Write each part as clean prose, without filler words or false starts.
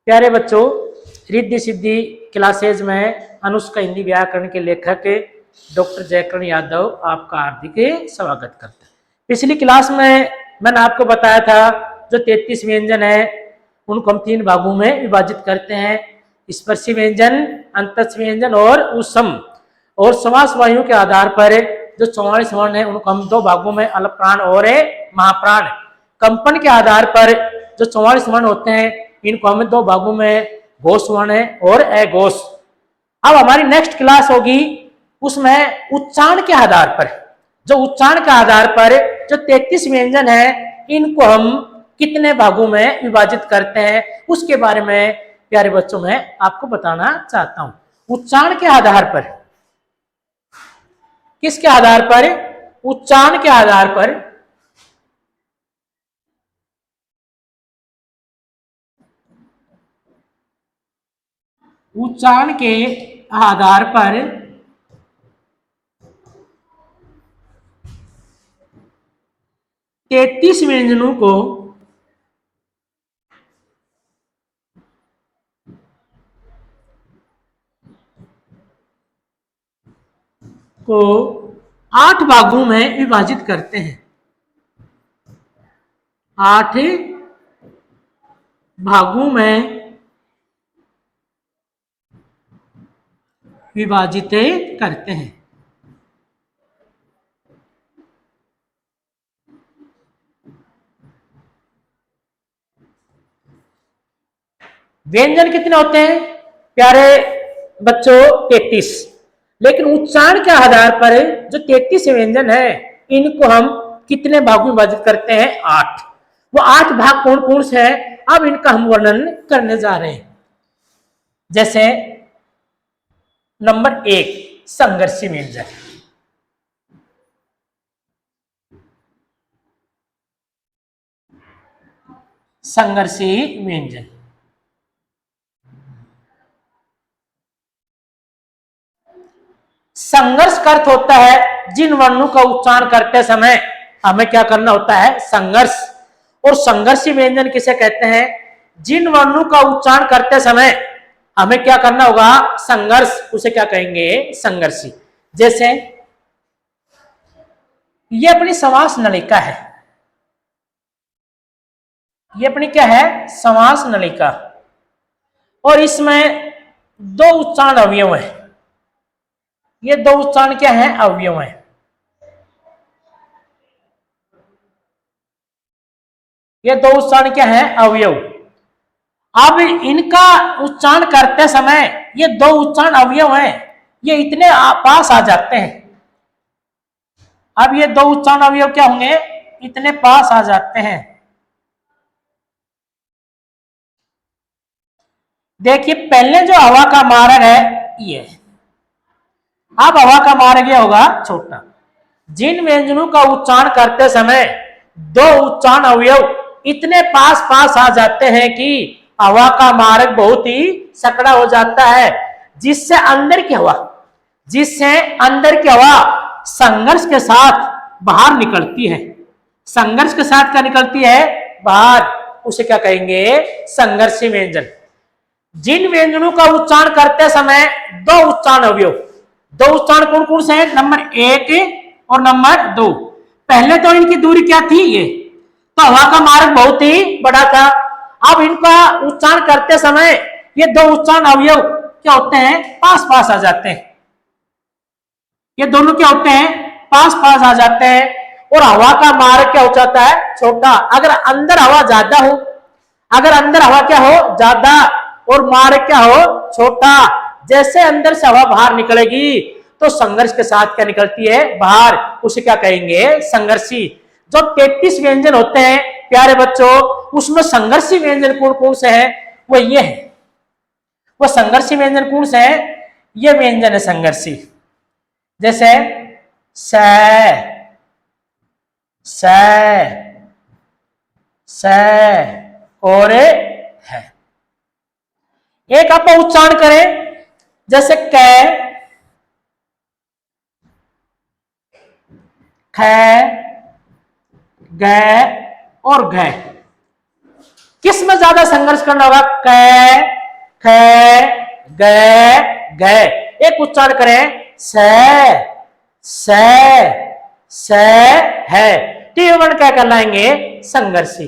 प्यारे बच्चों, रिद्धि सिद्धि क्लासेज में अनुष्का हिंदी व्याकरण के लेखक डॉक्टर जयकरण यादव आपका हार्दिक स्वागत करते हैं। पिछली क्लास में मैंने आपको बताया था जो 33 व्यंजन है उनको हम 3 भागों में विभाजित करते हैं। स्पर्शी व्यंजन, अंतस्थ व्यंजन और उसम। और समास वायु के आधार पर जो 44 वर्ण है उनको हम 2 भागों में अल्प प्राण और महाप्राण। कंपन के आधार पर जो 44 वर्ण होते हैं इनको हमें 2 भागों में घोष वर्ण है और अघोष। अब हमारी नेक्स्ट क्लास होगी उसमें उच्चारण के आधार पर, जो उच्चारण के आधार पर जो 33 व्यंजन है इनको हम कितने भागों में विभाजित करते हैं उसके बारे में प्यारे बच्चों में आपको बताना चाहता हूं। उच्चारण के आधार पर, किसके आधार पर? उच्चारण के आधार पर उच्चारण के आधार पर 33 व्यंजनों को 8 भागों में विभाजित करते हैं। 8 भागों में विभाजित करते हैं। व्यंजन कितने होते हैं प्यारे बच्चों? 33। लेकिन उच्चारण के आधार पर जो 33 व्यंजन है इनको हम कितने भागों में विभाजित करते हैं? 8। वो 8 भाग कौन कौन से हैं अब इनका हम वर्णन करने जा रहे हैं। जैसे नंबर 1 संघर्षी व्यंजन। संघर्षी व्यंजन संघर्ष का अर्थ होता है जिन वर्णों का उच्चारण करते समय हमें क्या करना होता है? संघर्ष। और संघर्षी व्यंजन किसे कहते हैं? जिन वर्णों का उच्चारण करते समय हमें क्या करना होगा? संघर्ष। उसे क्या कहेंगे? संघर्षी। जैसे ये अपनी समास नलिका है, ये अपनी क्या है? समास नलिका। और इसमें 2 उच्चारण अवयव है। ये 2 उच्चारण क्या है? अवयव है। ये 2 उच्चारण क्या है? अवयव। अब इनका उच्चारण करते समय ये 2 उच्चारण अवयव हैं, ये इतने पास आ जाते हैं। अब ये 2 उच्चारण अवयव क्या होंगे? इतने पास आ जाते हैं। देखिए पहले जो हवा का मार्ग है ये, अब हवा का मार्ग ये होगा छोटा। जिन व्यंजनों का उच्चारण करते समय 2 उच्चारण अवयव इतने पास पास आ जाते हैं कि हवा का मार्ग बहुत ही सकड़ा हो जाता है, जिससे अंदर की हवा संघर्ष के साथ बाहर निकलती है। संघर्ष के साथ क्या निकलती है? बाहर। उसे क्या कहेंगे? संघर्षी व्यंजन। जिन व्यंजनों का उच्चारण करते समय 2 उच्चारण अवयव, 2 उच्चारण कौन कौन से हैं? नंबर 1 और नंबर 2। पहले तो इनकी दूरी क्या थी? ये तो हवा का मार्ग बहुत ही बड़ा था। अब इनका उच्चारण करते समय ये 2 उच्चारण अवयव क्या होते हैं? पास पास आ जाते हैं। ये दोनों क्या होते हैं? पास पास आ जाते हैं। और हवा का मार्ग क्या हो जाता है? छोटा। अगर अंदर हवा ज्यादा हो, अगर अंदर हवा क्या हो? ज्यादा, और मार्ग क्या हो? छोटा। जैसे अंदर से हवा बाहर निकलेगी तो संघर्ष के साथ क्या निकलती है? बाहर। उसे क्या कहेंगे? संघर्षी। जो 33 व्यंजन होते हैं प्यारे बच्चों, उसमें संघर्षी व्यंजन कौन कौन से हैं? वो ये है। वो संघर्षी व्यंजन कौन से हैं? ये व्यंजन है संघर्षी। जैसे स, स, स और है। एक आप उच्चारण करें जैसे क, ख, ग और घ। किस में ज्यादा संघर्ष करना होगा? क, ख, ग, घ। एक उच्चारण करें, स, है। तो ये वर्ण क्या कहलाएंगे? संघर्षी।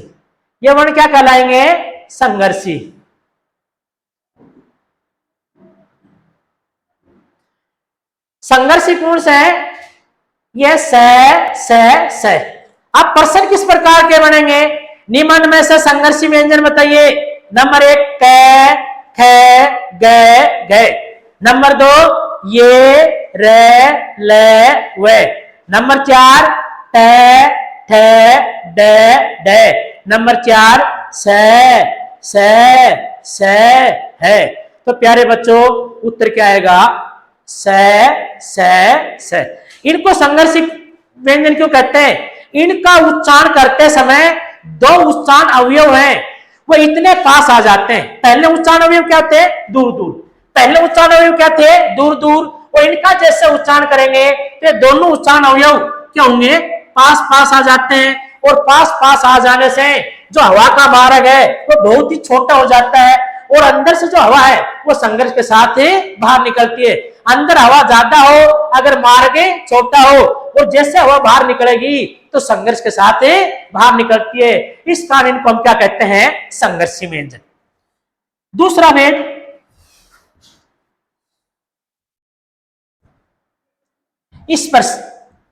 ये वर्ण क्या कहलाएंगे? संघर्षी। संघर्षी कौन से है? ये स। अब प्रश्न किस प्रकार के बनेंगे? निम्न में से संघर्षी व्यंजन बताइए। नंबर 1 क, ख, ग, घ। नंबर 2 ये, र, ल, व। नंबर 4 ट, ठ, ड, ढ। नंबर 4 स, है। तो प्यारे बच्चों उत्तर क्या आएगा? स। इनको संघर्षी व्यंजन क्यों कहते हैं? इनका उच्चारण करते समय दो उच्चारण अवयव हैं, वो इतने पास आ जाते हैं। पहले उच्चारण अवयव क्या थे? दूर दूर। पहले उच्चारण अवयव क्या थे? दूर दूर। और इनका जैसे उच्चारण करेंगे तो दोनों उच्चारण अवयव क्या होंगे? पास पास आ जाते हैं। और पास पास आ जाने से जो हवा का मार्ग है वो बहुत ही छोटा हो जाता है, और अंदर से जो हवा है वो संघर्ष के साथ ही बाहर निकलती है। अंदर हवा ज्यादा हो अगर मार्ग छोटा हो, और जैसे हवा बाहर निकलेगी तो संघर्ष के साथ ही बाहर निकलती है। इस कारण इनको हम क्या कहते हैं? संघर्षी व्यंजन। दूसरा भेद स्पर्श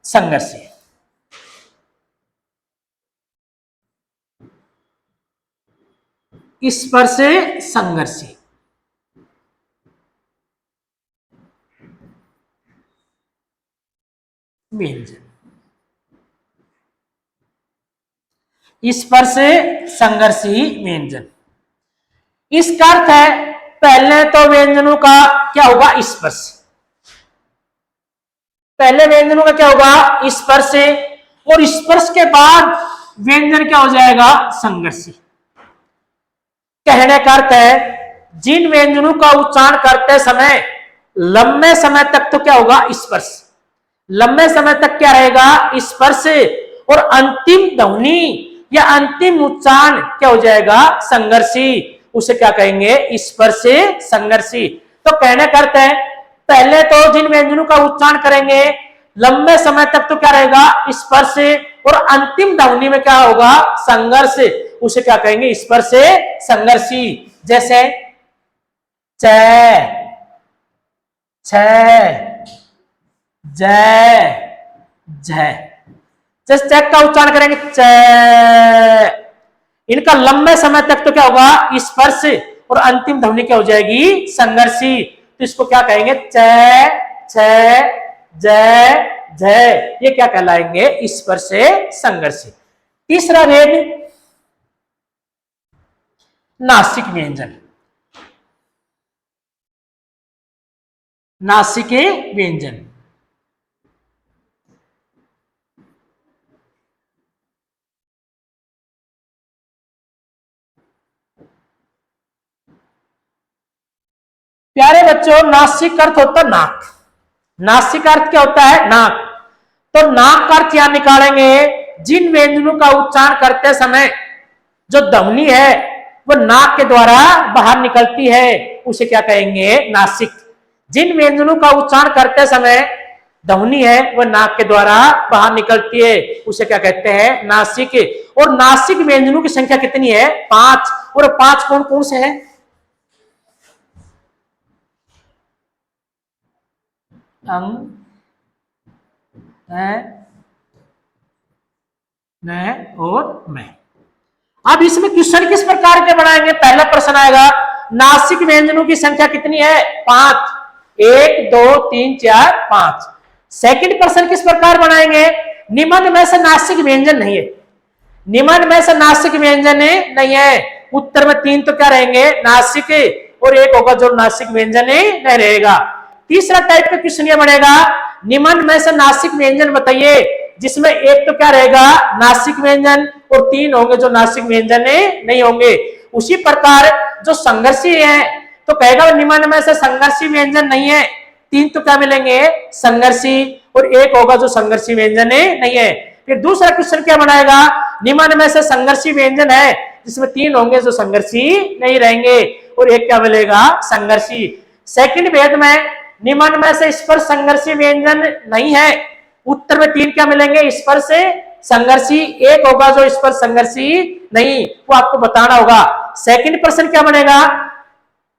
संघर्षी। स्पर्श संघर्षी। व्यंजन। स्पर्श संघर्षी व्यंजन। इसका अर्थ है पहले तो व्यंजनों का क्या होगा? स्पर्श। पहले व्यंजनों का क्या होगा? स्पर्श। और स्पर्श के बाद व्यंजन क्या हो जाएगा? संघर्षी। कहने का अर्थ है जिन व्यंजनों का उच्चारण करते समय लंबे समय तक तो क्या होगा? स्पर्श। लंबे समय तक क्या रहेगा? स्पर्श। और अंतिम ध्वनि या अंतिम उच्चारण क्या हो जाएगा? संघर्षी। उसे क्या कहेंगे? स्पर्श संघर्षी। तो कहने का अर्थ है पहले तो जिन व्यंजनों का उच्चारण करेंगे लंबे समय तक तो क्या रहेगा? स्पर्श। और अंतिम ध्वनि में क्या होगा? संघर्ष। उसे क्या कहेंगे? स्पर्श संघर्षी। जैसे च, छ, ज, झ। जैसे चेक का उच्चारण करेंगे च, इनका लंबे समय तक तो क्या होगा? स्पर्श। और अंतिम ध्वनि क्या हो जाएगी? संघर्षी। तो इसको क्या कहेंगे? च, छ, ज, झ। ये क्या कहलाएंगे? स्पर्श संघर्षी। तीसरा भेद नासिक व्यंजन। नासिक व्यंजन। प्यारे बच्चों नासिक अर्थ होता है नाक। नासिक अर्थ क्या होता है? नाक। तो नाक का अर्थ यहां निकालेंगे जिन व्यंजनों का उच्चारण करते समय जो ध्वनि है वो नाक के द्वारा बाहर निकलती है उसे क्या कहेंगे? नासिक। जिन व्यंजनों का उच्चारण करते समय ध्वनि है वह नाक के द्वारा बाहर निकलती है उसे क्या कहते हैं? नासिक। और नासिक व्यंजनों की संख्या कितनी है? 5। और 5 कौन कौन से हैं? अंग, न और मैं। अब इसमें क्वेश्चन किस प्रकार के बनाएंगे? पहला प्रश्न आएगा नासिक व्यंजनों की संख्या कितनी है? 5। 1 2 3 4 5। सेकंड प्रश्न किस प्रकार बनाएंगे? निम्न में से नासिक व्यंजन नहीं है। निम्न में से नासिक व्यंजन नहीं है। उत्तर में 3 तो क्या रहेंगे? नासिक। और 1 होगा जो नासिक व्यंजन नहीं रहेगा। तीसरा टाइप का क्वेश्चन यह बनेगा निम्न में से नासिक व्यंजन बताइए, जिसमें 1 तो क्या रहेगा? नासिक व्यंजन, और 3 होंगे जो नासिक व्यंजन नहीं होंगे। उसी प्रकार जो संघर्षी है तो कहेगा निम्न में से संघर्षी व्यंजन नहीं है। 3 तो क्या मिलेंगे? संघर्षी। और 1 होगा जो संघर्षी व्यंजन नहीं है। फिर दूसरा क्वेश्चन क्या बनाएगा? निम्न में से संघर्षी व्यंजन है जिसमें 3 होंगे जो संघर्षी नहीं रहेंगे, और एक क्या मिलेगा, संघर्षी। सेकंड भेद में निम्न में से स्पर्श संघर्षी व्यंजन नहीं है। उत्तर में 3 क्या मिलेंगे, स्पर्श संघर्षी, एक होगा जो स्पर्श संघर्षी नहीं, वो आपको बताना होगा। सेकंड प्रश्न क्या बनेगा,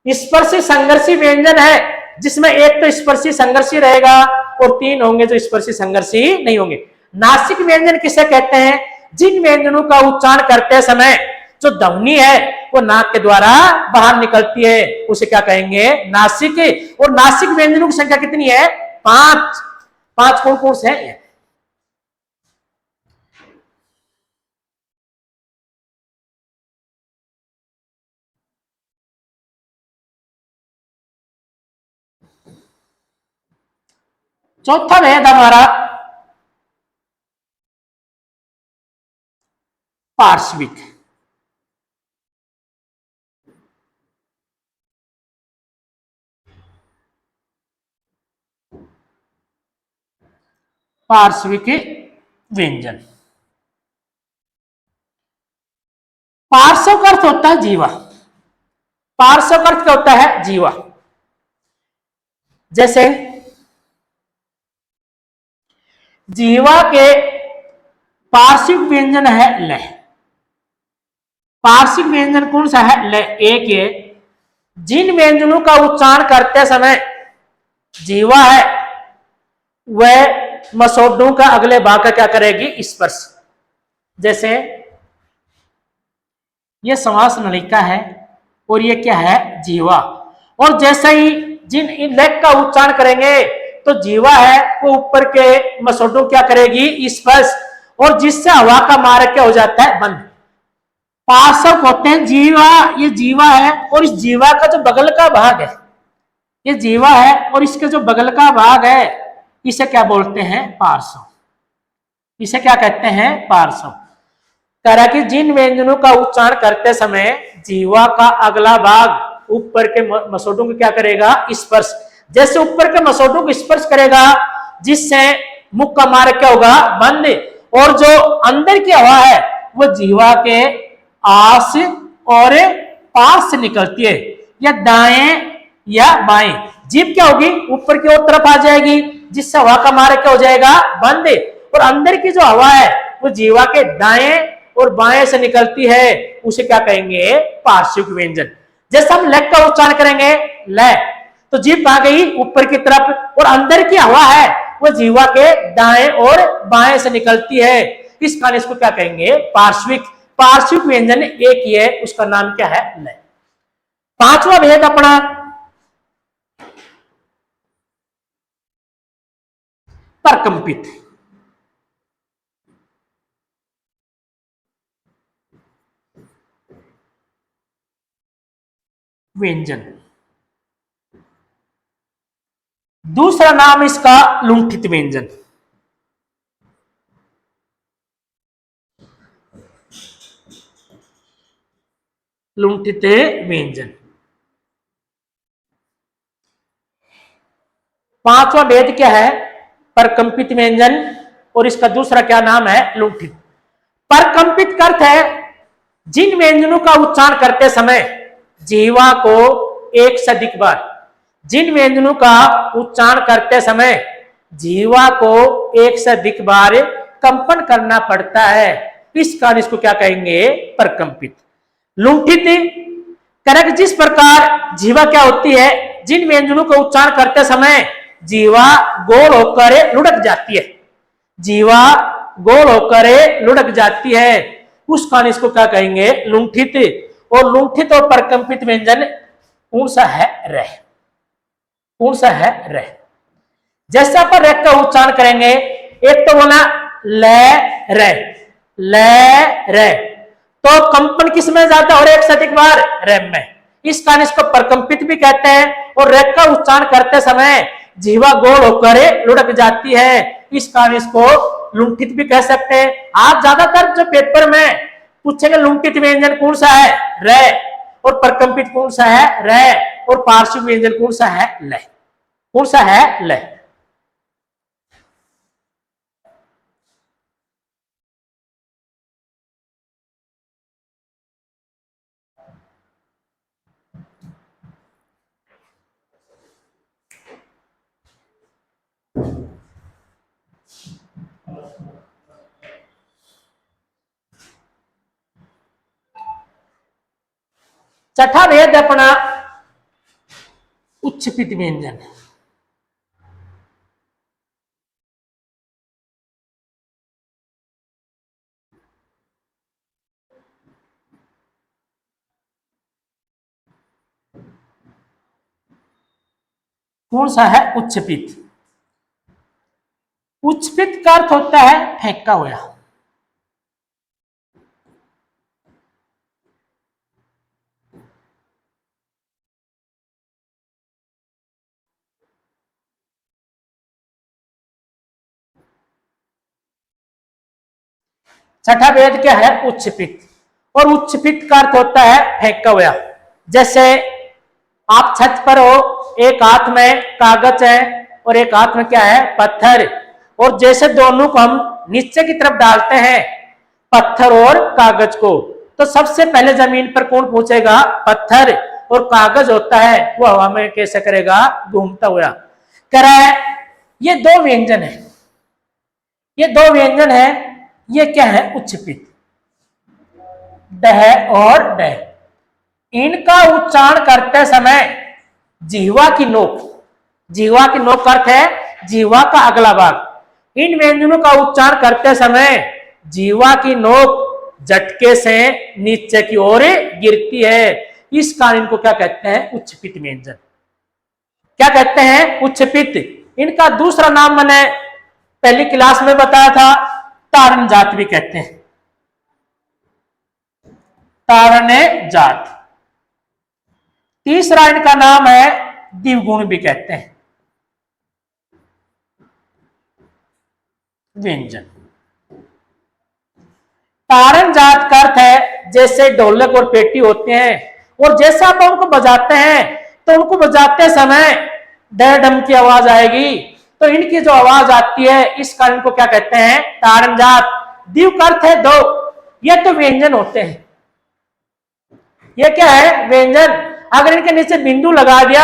स्पर्शी संघर्षी व्यंजन है जिसमें एक तो स्पर्शी संघर्षी रहेगा और 3 होंगे जो स्पर्शी संघर्षी नहीं होंगे। नासिक व्यंजन किसे कहते हैं, जिन व्यंजनों का उच्चारण करते समय जो ध्वनि है वो नाक के द्वारा बाहर निकलती है, उसे क्या कहेंगे, नासिक। और नासिक व्यंजनों की संख्या कितनी है, 5। 5 कौन कौन से हैं? चौथा भेद हमारा पार्श्विक। पार्श्विक व्यंजन। पार्श्व का अर्थ होता है जीवा। पार्श्व का अर्थ क्या होता है, जीवा। जैसे जीवा के पार्श्विक व्यंजन है ल। पार्श्विक व्यंजन कौन सा है, ल। एक ये जिन व्यंजनों का उच्चारण करते समय जीवा है वह मसोडों का अगले भाग का क्या करेगी, स्पर्श। जैसे ये समास नलिका है और ये क्या है, जीवा। और जैसे ही जिन इन लेख का उच्चारण करेंगे तो जीवा है वो ऊपर के मसोडों क्या करेगी, स्पर्श, और जिससे हवा का मार्ग क्या हो जाता है, बंद। पार्श्व होते हैं जीवा, ये जीवा है और इस जीवा का जो बगल का भाग है, ये जीवा है और इसके जो बगल का भाग है इसे क्या बोलते हैं, पार्श्व। इसे क्या कहते हैं, पार्श्व। कह रहा कि जिन व्यंजनों का उच्चारण करते समय जीवा का अगला भाग ऊपर के मसोडों को क्या करेगा, स्पर्श। जैसे ऊपर के मसोडों को स्पर्श करेगा जिससे मुख का मार्ग क्या होगा, बंद, और जो अंदर की हवा है वो जीवा के आस और पास से निकलती है, या दाएं या बाएं। जीभ क्या होगी, ऊपर की ओर तरफ आ जाएगी जिससे हवा का मार्ग क्या हो जाएगा, बंद, और अंदर की जो हवा है वो जीवा के दाएं और बाएं से निकलती है, उसे क्या कहेंगे, पार्श्विक व्यंजन। जैसे हम लेग का उच्चारण करेंगे ले, तो जीभ कहां गई, ऊपर की तरफ, और अंदर की हवा है वो जीवा के दाएं और बाएं से निकलती है, इस कारण इसको क्या कहेंगे, पार्श्विक। पार्श्विक व्यंजन एक ही है, उसका नाम क्या है, ले। पांचवा भेद अपना परकंपित व्यंजन। दूसरा नाम इसका लुंठित व्यंजन। लुंठित व्यंजन। पांचवा भेद क्या है, परकंपित व्यंजन, और इसका दूसरा क्या नाम है, लुंठित। परकंपित का अर्थ है जिन व्यंजनों का उच्चारण करते समय जीवा को एक से अधिक बार, जिन व्यंजनों का उच्चारण करते समय जीवा को एक से अधिक बार कंपन करना पड़ता है, इस कारण इसको क्या कहेंगे, परकंपित। लुंठित करक जिस प्रकार जीवा क्या होती है, जिन व्यंजनों का उच्चारण करते समय जीवा गोल होकर लुढ़क जाती है, जीवा गोल होकर लुढ़क जाती है, उस कारण इसको क्या कहेंगे, लुंठित। और लुंठित और परकंपित व्यंजन कौन सा है, रह। कौन सा है, रह। जैसे अपन रेख का उच्चारण करेंगे, एक तो बोला ले रे, ले रे, तो कंपन किस में जाता है, और एक से अधिक बार रेम में, इस कारण इसको परकंपित भी कहते हैं। और रेख का उच्चारण करते समय जीवा गोल होकर लुढ़क जाती है, इस कारण इसको लुंठित भी कह सकते हैं। आप ज्यादातर जो पेपर में पूछेंगे लुंठित व्यंजन कौन सा है, रे, और परकंपित कौन सा है, रे, और पार्श्विक व्यंजन कौन सा है, ले। कौन सा है, ले। छठा भेद है अपना उच्छ्पित व्यंजन। कौन सा है उच्छ्पित? उच्छ्पित का अर्थ होता है फेंका हुआ। छठा भेद क्या है? उच्छ्पित। और उच्छ्पित का अर्थ होता है फेंका हुआ। जैसे आप छत पर हो, एक हाथ में कागज है और एक हाथ में क्या है? पत्थर। और जैसे दोनों को हम नीचे की तरफ डालते हैं, पत्थर और कागज को, तो सबसे पहले जमीन पर कौन पहुंचेगा? पत्थर। और कागज होता है वो हवा में कैसे करेगा? घूमता हुआ। कह रहा है ये दो व्यंजन है, ये दो व्यंजन है, ये क्या है? उच्छ्पित। डह और डह, इनका उच्चारण करते समय जिह्वा की नोक, जिह्वा की नोक का अर्थ है जिह्वा का अगला भाग, इन व्यंजनों का उच्चारण करते समय जिह्वा की नोक झटके से नीचे की ओर गिरती है। इस कारण इनको क्या कहते हैं? उच्छ्पित व्यंजन। क्या कहते हैं? उच्छ्पित। इनका दूसरा नाम मैंने पहली क्लास में बताया था, तारण जात भी कहते हैं, तारण्य जात। तीसरा इनका नाम है द्विगुण भी कहते हैं व्यंजन। तारण जात का अर्थ है जैसे ढोलक और पेटी होते हैं, और जैसे आप उनको बजाते हैं तो उनको बजाते समय डर डम की आवाज आएगी, तो इनकी जो आवाज आती है इस कारण को क्या कहते हैं? तारण जात। द्विव का अर्थ है दो, ये तो व्यंजन होते हैं। ये क्या है? व्यंजन। अगर इनके नीचे बिंदु लगा दिया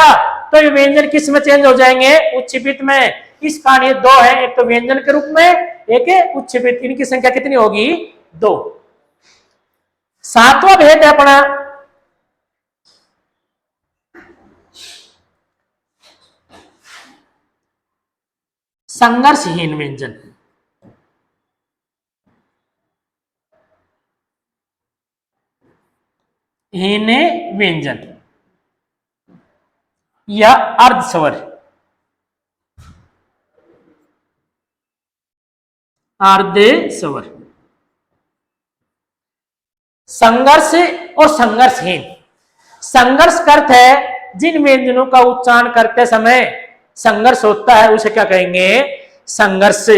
तो ये व्यंजन किस में चेंज हो जाएंगे? उच्छ्पित में। इस कारण ये दो है, एक तो व्यंजन के रूप में, एक है उच्छ्पित। इनकी संख्या कितनी होगी? दो। सातवां भेद है अपना संघर्षहीन व्यंजन। हीन व्यंजन या अर्धस्वर, अर्धस्वर। संघर्ष और संघर्षहीन। संघर्ष का अर्थ है जिन व्यंजनों का उच्चारण करते समय संघर्ष होता है उसे क्या कहेंगे? संघर्ष।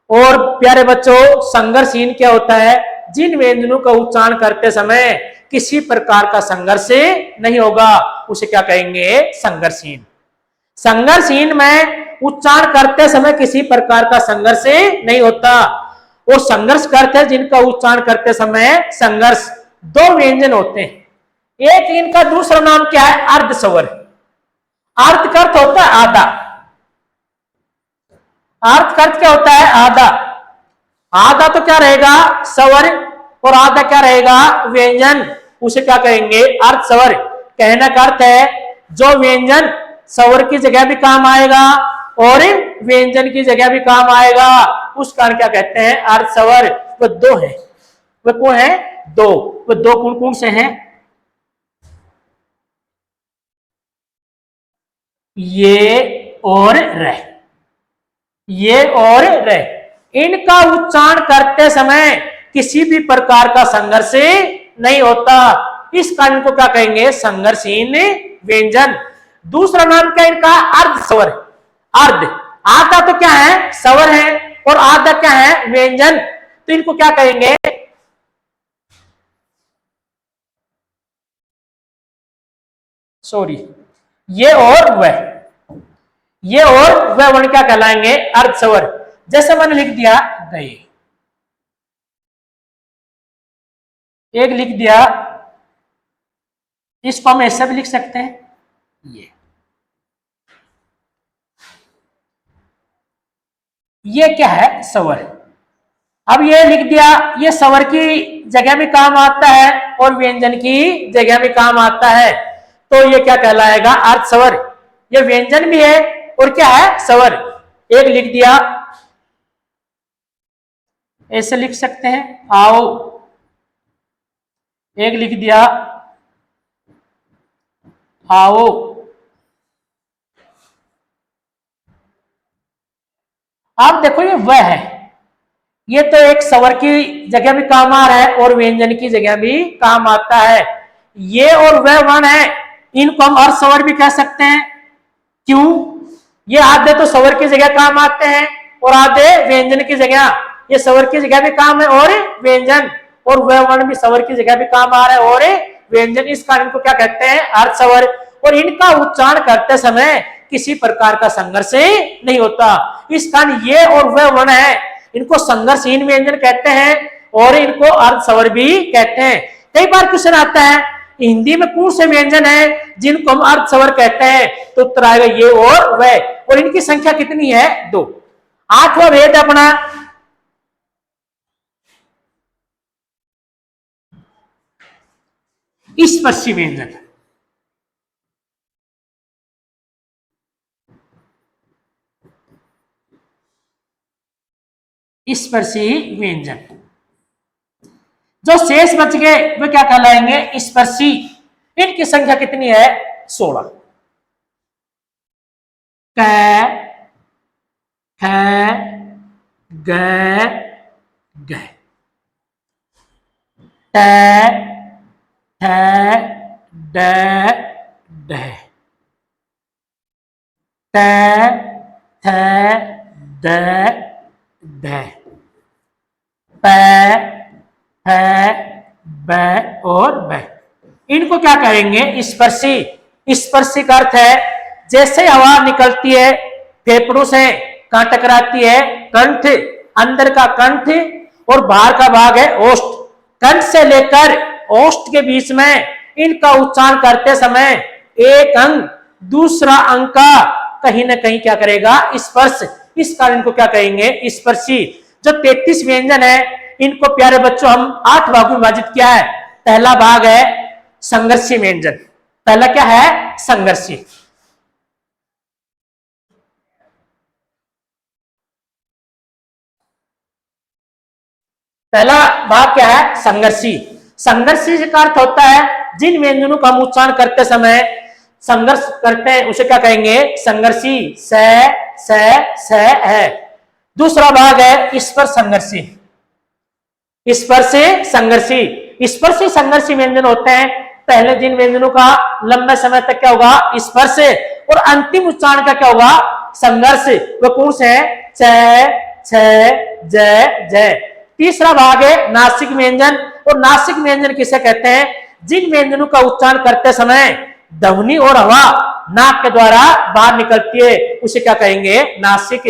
और प्यारे बच्चों, संघर्षहीन क्या होता है? जिन व्यंजनों का उच्चारण करते समय किसी प्रकार का संघर्ष नहीं होगा उसे क्या कहेंगे? संघर्षहीन। संघर्षहीन में उच्चारण करते समय किसी प्रकार का संघर्ष नहीं होता। और संघर्ष करते हैं जिनका उच्चारण करते समय संघर्ष। दो व्यंजन होते हैं। एक इनका दूसरा नाम क्या है? अर्धस्वर। अर्ध का अर्थ होता है आधा। अर्थ का अर्थ क्या होता है? आधा। आधा तो क्या रहेगा? स्वर। और आधा क्या रहेगा? व्यंजन। उसे क्या कहेंगे? अर्धस्वर। कहने का अर्थ है जो व्यंजन स्वर की जगह भी काम आएगा और व्यंजन की जगह भी काम आएगा, उस कारण क्या कहते हैं? अर्धस्वर। वो दो है। वो कौन है? दो। वो दो कौन कौन से हैं? ये और रह, ये और रह। इनका उच्चारण करते समय किसी भी प्रकार का संघर्ष नहीं होता, इस कारण को क्या कहेंगे? संघर्षहीन व्यंजन। दूसरा नाम क्या इनका? अर्धस्वर। अर्ध, आधा तो क्या है? स्वर है, और आधा क्या है? व्यंजन। तो इनको क्या कहेंगे? सॉरी, ये और वह, ये और वह वर्ण क्या कहलाएंगे? अर्धस्वर। जैसे मैंने लिख दिया गए, एक लिख दिया, इसको हम ऐसा भी लिख सकते हैं, ये क्या है? स्वर। अब ये लिख दिया, ये स्वर की जगह में काम आता है और व्यंजन की जगह में काम आता है, तो ये क्या कहलाएगा? अर्ध स्वर। ये व्यंजन भी है और क्या है? स्वर। एक लिख दिया, ऐसे लिख सकते हैं, आओ। एक लिख दिया, आओ। आप देखो ये वह है, ये तो एक स्वर की जगह भी काम आ रहा है और व्यंजन की जगह भी काम आता है। ये और वह वर्ण है, इनको हम अर्ध स्वर भी कह सकते हैं। क्यों? ये आधे तो स्वर की जगह काम आते हैं और आधे व्यंजन की जगह। ये स्वर की जगह भी काम है और व्यंजन, और वह वर्ण भी स्वर की जगह भी काम आ रहा है और व्यंजन। इस कारण को क्या कहते हैं? अर्ध स्वर। और इनका उच्चारण करते समय किसी प्रकार का संघर्ष नहीं होता। इस कारण ये और वह वर्ण है, इनको संघर्षहीन व्यंजन कहते हैं और इनको अर्ध स्वर भी कहते हैं। कई बार क्वेश्चन आता है हिंदी में कौन से व्यंजन है जिनको हम अर्ध स्वर कहते हैं, तो उत्तर आएगा ये और वह। और इनकी संख्या कितनी है? 2। 8वां भेद अपना स्पर्शी व्यंजन। स्पर्शी व्यंजन, जो शेष बच गए वे क्या कहलाएंगे? स्पर्शी। इनकी संख्या कितनी है? 16। क, ख, ग, ग, ट, ठ, ड, ढ, ट, थ, द, ढ, प, फ, ब और ब। इनको क्या कहेंगे? स्पर्शी। स्पर्शी का अर्थ है जैसे हवा निकलती है फेफड़ों से, कहां टकराती है? कंठ। अंदर का कंठ और बाहर का भाग है ओष्ठ। कंठ से लेकर ओष्ठ के बीच में इनका उच्चारण करते समय एक अंग दूसरा अंग का कहीं ना कहीं क्या करेगा? स्पर्श। इस कारण इनको क्या कहेंगे? स्पर्शी। जो 33 व्यंजन है इनको प्यारे बच्चों हम 8 भागों में विभाजित किया है। पहला भाग है संघर्षी व्यंजन। पहला क्या है? संघर्षी। पहला भाग क्या है? संघर्षी। संघर्षी का अर्थ होता है जिन व्यंजनों का हम उच्चारण करते समय संघर्ष करते हैं उसे क्या कहेंगे? संघर्षी। स है। दूसरा भाग है स्पर्श संघर्षी। स्पर्श संघर्षी। स्पर्शी संघर्षी व्यंजन होते हैं पहले जिन व्यंजनों का लंबे समय तक क्या होगा? स्पर्श, और अंतिम उच्चारण का क्या होगा? संघर्ष। वो कौन से है? च, छ, ज, ज। तीसरा भाग है नासिक व्यंजन। और नासिक व्यंजन किसे कहते हैं? जिन व्यंजनों का उच्चारण करते समय ध्वनि और हवा नाक के द्वारा बाहर निकलती है उसे क्या कहेंगे? नासिक।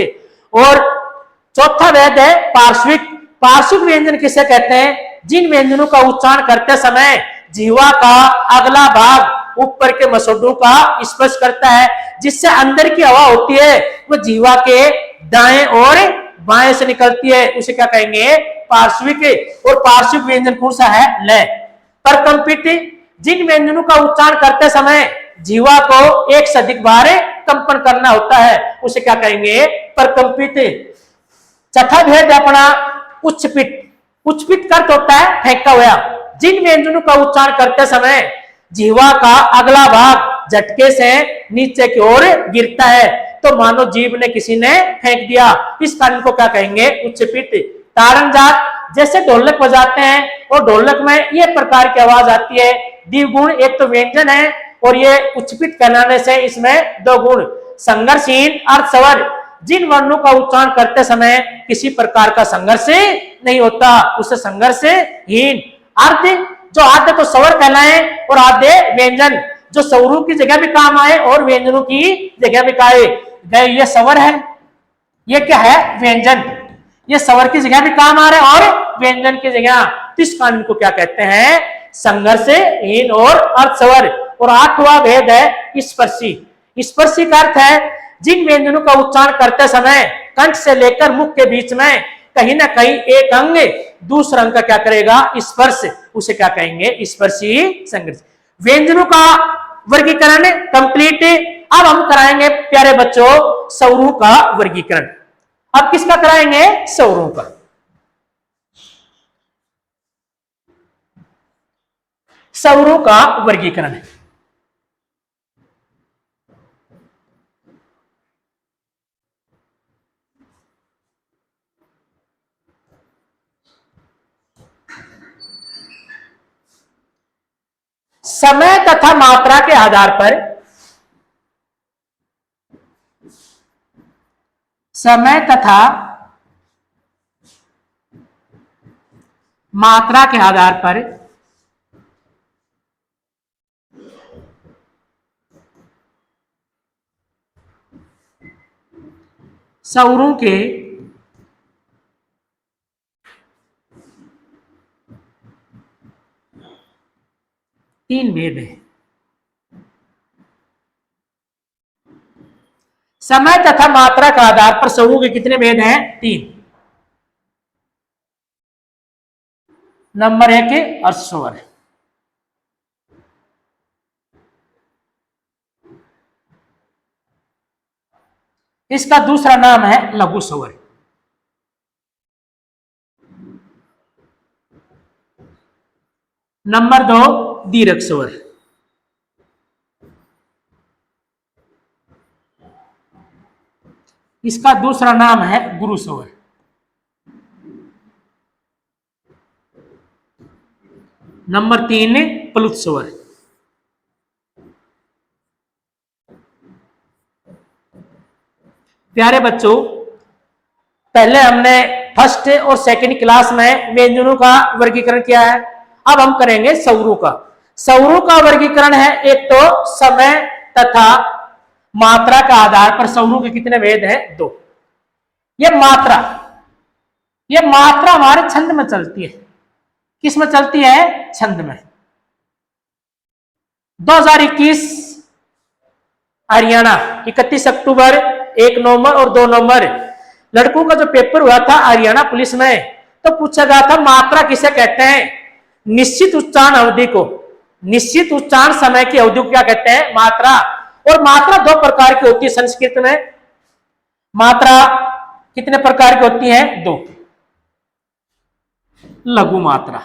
और चौथा भेद है पार्श्विक। पार्श्विक व्यंजन किसे कहते हैं? जिन व्यंजनों का उच्चारण करते समय जीवा का अगला भाग ऊपर के मसोडों का स्पर्श करता है, जिससे अंदर की हवा होती है वो जीवा के दाएं और बाएं से निकलती है उसे क्या कहेंगे? पार्श्विक। और पार्श्विक व्यंजन कौन सा है? ल। परकंपित। जिन व्यंजनों का उच्चारण करते समय जीवा को एक से अधिक बार कंपन करना होता है उसे क्या कहेंगे? परकंपित। चौथा भेद अपना उच्चपिट। उच्चपिट का अर्थ होता है फेंका हुआ। जिन व्यंजनों का उच्चारण करते समय जीवा का अगला भाग झटके से नीचे की ओर गिरता है, तो मानो जीभ ने किसी ने फेंक दिया। इस कारण को क्या कहेंगे? उच्चपिट। तारण जात। जैसे ढोलक बजाते हैं और ढोलक में ये प्रकार की आवाज आती है। द्विगुण एक तो व्यंजन है और ये उच्चपिट कहलाने से इसमें 2 गुण। संघर्षहीन अर्ध स्वर। जिन वर्णों का उच्चारण करते समय किसी प्रकार का संघर्ष नहीं होता उसे संघर्षहीन। अर्ध, जो आधे तो स्वर कहलाए और आधे व्यंजन, जो स्वरों की जगह भी काम आए और व्यंजनों की जगह भी गए। ये स्वर है, ये क्या है? व्यंजन। ये स्वर की जगह भी काम आ रहे हैं और व्यंजन की जगह, तो इस कारण को क्या कहते हैं? संघर्षहीन और अर्ध स्वर। और 8वां भेद है स्पर्शी। स्पर्शी का अर्थ है जिन व्यंजनों का उच्चारण करते समय कंठ से लेकर मुख के बीच में कहीं ना कहीं एक अंग दूसरा अंग का क्या करेगा, स्पर्श, उसे क्या कहेंगे, स्पर्शी संघर्ष। व्यंजनों का वर्गीकरण कंप्लीट। अब हम कराएंगे प्यारे बच्चों स्वरों का वर्गीकरण। अब किसका कराएंगे, स्वरों का। स्वरों का वर्गीकरण। समय तथा मात्रा के आधार पर, समय तथा मात्रा के आधार पर स्वरों के तीन भेद हैं। समय तथा मात्रा के आधार पर स्वरों के कितने भेद हैं, तीन। नंबर 1 अर्ध स्वर, इसका दूसरा नाम है लघु स्वर। नंबर 2 दीर्घ स्वर। इसका दूसरा नाम है गुरु स्वर। नंबर 3 प्लुत स्वर। प्यारे बच्चों, पहले हमने फर्स्ट और सेकंड क्लास में व्यंजनों का वर्गीकरण किया है। अब हम करेंगे स्वरों का। स्वरों का वर्गीकरण है, एक तो समय तथा मात्रा का आधार पर स्वरों के कितने भेद हैं, 2। ये मात्रा हमारे छंद में चलती है। किस में चलती है, छंद में। 2021 हरियाणा 31 अक्टूबर 1 नवंबर और 2 नवंबर लड़कों का जो पेपर हुआ था हरियाणा पुलिस में, तो पूछा गया था मात्रा किसे कहते हैं। निश्चित उच्चारण अवधि को, निश्चित उच्चारण समय की अवधि को क्या कहते हैं, मात्रा। और मात्रा 2 प्रकार की होती है संस्कृत में। मात्रा कितने प्रकार की होती है, 2। लघु मात्रा,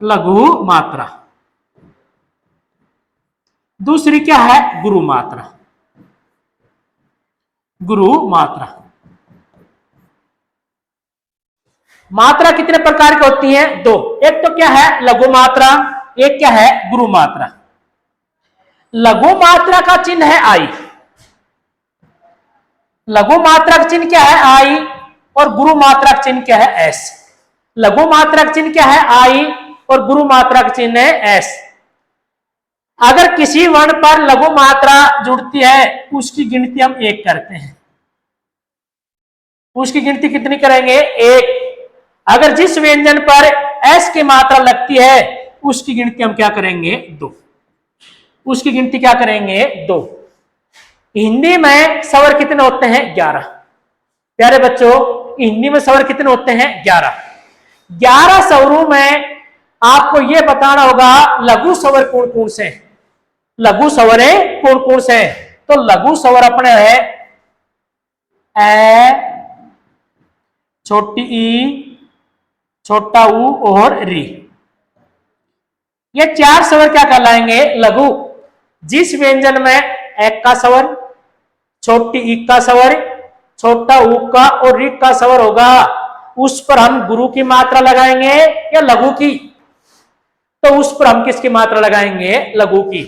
लघु मात्रा। दूसरी क्या है, गुरु मात्रा, गुरु मात्रा। मात्रा कितने प्रकार की होती है, 2। एक तो क्या है लघु मात्रा, एक क्या है गुरु मात्रा। लघु मात्रा का चिन्ह है आई। लघु मात्रा का चिन्ह क्या है, आई। और गुरु मात्रा का चिन्ह क्या है, एस। लघु मात्रा का चिन्ह क्या है, आई। और गुरु मात्रा का चिन्ह है एस। अगर किसी वर्ण पर लघु मात्रा जुड़ती है उसकी गिनती हम 1 करते हैं। उसकी गिनती कितनी करेंगे, 1। अगर जिस व्यंजन पर एस की मात्रा लगती है उसकी गिनती हम क्या करेंगे, 2। उसकी गिनती क्या करेंगे, 2। हिंदी में स्वर कितने होते हैं, 11। प्यारे बच्चों, हिंदी में स्वर कितने होते हैं, 11। 11 स्वरों में आपको यह बताना होगा लघु स्वर कौन कौन से, लघु स्वर कौन कौन से। तो लघु स्वर अपने है ए, छोटी ई, छोटा ऊ और री। ये 4 स्वर क्या कहलाएंगे, लघु। जिस व्यंजन में एक का स्वर, छोटी ई का स्वर, छोटा ऊ का और री का स्वर होगा, उस पर हम गुरु की मात्रा लगाएंगे या लघु की। तो उस पर हम किसकी मात्रा लगाएंगे, लघु की।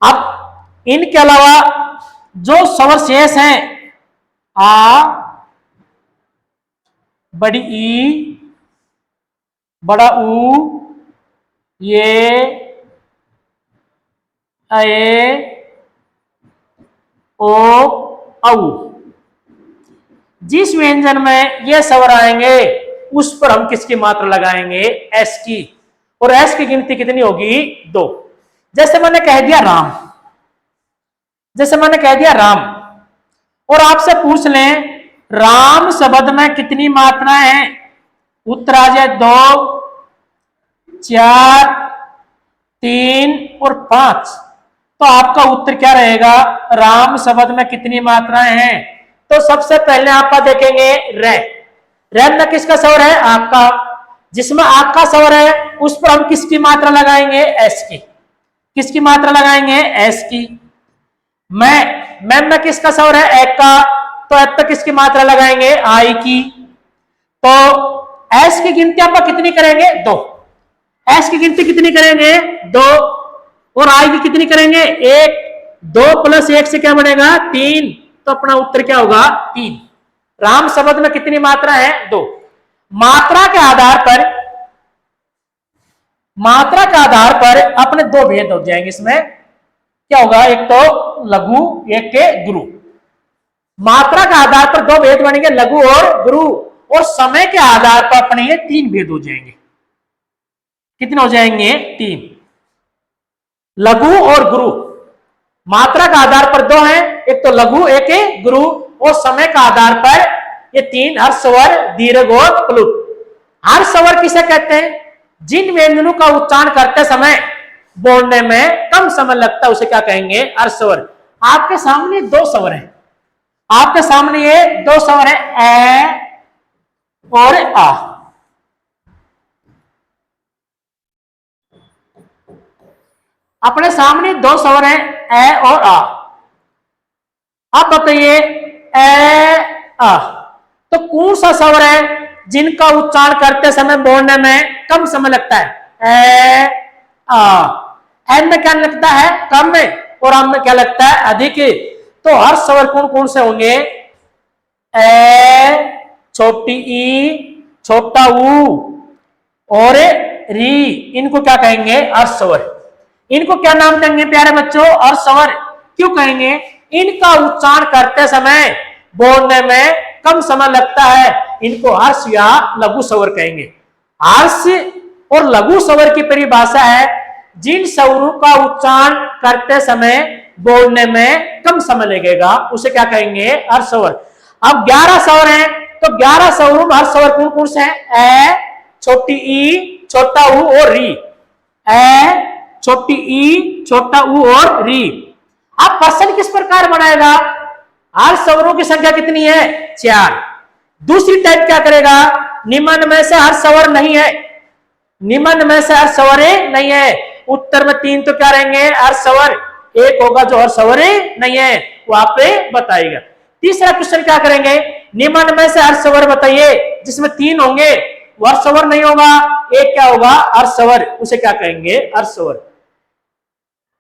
अब इनके अलावा जो स्वर शेष हैं, आ, बड़ी ई, बड़ा ऊ, ये, ए, ओ, औ। जिस व्यंजन में ये स्वर आएंगे उस पर हम किसकी मात्रा लगाएंगे, एस की। और एस की गिनती कितनी होगी, 2। जैसे मैंने कह दिया राम, जैसे मैंने कह दिया राम। और आपसे पूछ लें राम शब्द में कितनी मात्राएं हैं? उत्तर आ जाए 2, 4, 3 और 5। तो आपका उत्तर क्या रहेगा? राम शब्द में कितनी मात्राएं हैं? तो सबसे पहले आप देखेंगे रे। रे में किसका स्वर है? आक का। जिसमें आक का स्वर है उस पर हम किसकी मात्रा लगाएंगे? एस की। किसकी मात्रा लगाएंगे? एस की। मैं किसका स्वर है? एक का। तो एप पे किसकी मात्रा लगाएंगे? आई की। तो एस की गिनती आप कितनी करेंगे? 2। एस की गिनती कितनी करेंगे? 2। और आई की कितनी करेंगे? 1। 2 + 1 से क्या बनेगा? 3। तो अपना उत्तर क्या होगा? 3। राम शब्द में कितनी मात्रा है? 2। मात्रा के आधार पर अपने 2 भेद हो जाएंगे। इसमें क्या होगा? एक तो लघु, एक के गुरु। मात्रा के आधार पर 2 भेद बनेंगे, लघु और गुरु। और समय के आधार पर अपने ये 3 भेद हो जाएंगे। कितने हो जाएंगे? 3। लघु और गुरु। मात्रा का आधार पर 2 हैं, एक तो लघु, एक है गुरु। और समय का आधार पर ये 3 हर्ष स्वर, दीर्घ और प्लुत। हर्ष स्वर किसे कहते हैं? जिन व्यंजनों का उच्चारण करते समय बोलने में कम समय लगता है उसे क्या कहेंगे? हर्ष स्वर। आपके सामने 2 स्वर हैं। आपके सामने ये 2 स्वर है, ए और आ। अपने सामने 2 स्वर है, ए और आ। अब बताइए ए आ, तो कौन सा स्वर है जिनका उच्चारण करते समय बोलने में कम समय लगता है? ए आ। एन में क्या लगता है? कम में। और आम में क्या लगता है? अधिक। तो हर स्वर कौन कौन से होंगे? ए, छोटी ई, छोटा ऊ और री। इनको क्या कहेंगे? अर्थ स्वर। इनको क्या नाम देंगे प्यारे बच्चों? अर्थ स्वर। क्यों कहेंगे? इनका उच्चारण करते समय बोलने में कम समय लगता है। इनको हर्ष या लघु स्वर कहेंगे। हर्ष और लघु स्वर की परिभाषा है जिन स्वरों का उच्चारण करते समय बोलने में कम समय लगेगा उसे क्या कहेंगे? हर्ष स्वर। अब 11 स्वर हैं, तो 11 स्वरों में हर्ष स्वर कौन कौन से हैं? ए, छोटी ई, छोटा ऊ और री। ए, छोटी ई, छोटा ऊ और री। अब प्रश्न किस प्रकार बनाएगा? हर्ष स्वरों की संख्या कितनी है? 4। दूसरी टाइप क्या करेगा? निम्न में से हर्ष स्वर नहीं है। निम्न में से हर्ष स्वर नहीं है। उत्तर में 3 तो क्या रहेंगे? हर्ष स्वर। एक होगा जो हर्ष स्वर नहीं है, वो आप बताइएगा। तीसरा क्वेश्चन क्या करेंगे? निम्न में से हर्ष स्वर बताइए जिसमें 3 होंगे, वो हर्ष स्वर नहीं होगा। एक क्या होगा? हर्ष स्वर। उसे क्या कहेंगे? हर्ष स्वर।